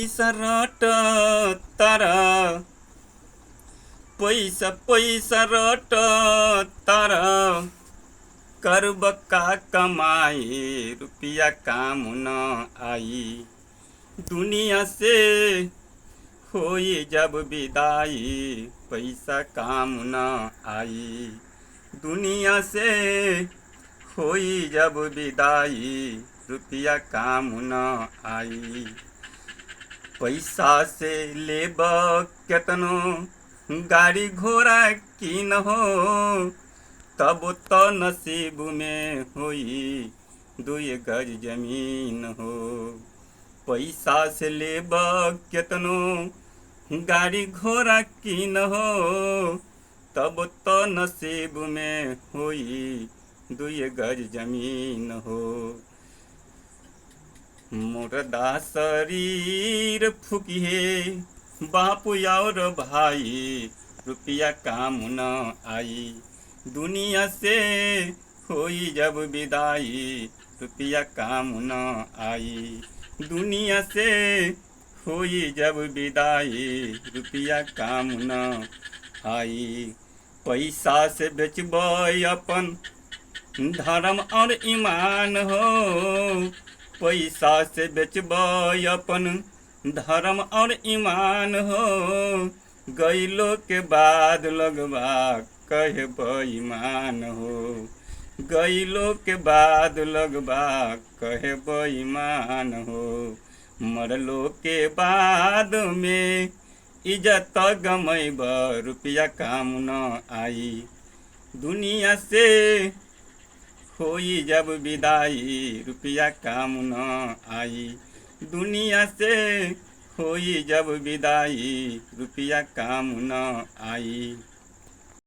पैसा रट तारा, पैसा पैसा रट तारा, करब का कमाई रुपया काम न आई। दुनिया से होई जब विदाई, पैसा काम न आई। दुनिया से होई जब विदाई, रुपया काम न आई। पैसा से लेब केतनो गाड़ी घोड़ा की न हो, तब तो नसीब में होई दुई गज जमीन हो। पैसा से लेब केतनो गाड़ी घोड़ा की न हो, तब तो नसीब में होई दुई गज जमीन हो। मुर्दा शरीर फूकिहे बाप और भाई, रुपया काम न आई। दुनिया से होई जब विदाई, रुपया काम न आई। दुनिया से होई जब विदाई, रुपया काम न आई। पैसा से बेचब अपन धर्म और ईमान हो, पैसा से बेचब अपन धर्म और ईमान हो। गईलो के बाद लगबा कहे बेईमान हो, गईलो के बाद लगबा कहे बेईमान हो। मरलो के बाद में इज्जत गमैब, रुपया काम न आई। दुनिया से होई जब विदाई, रुपया काम न आई। दुनिया से होई जब विदाई, रुपया काम न आई।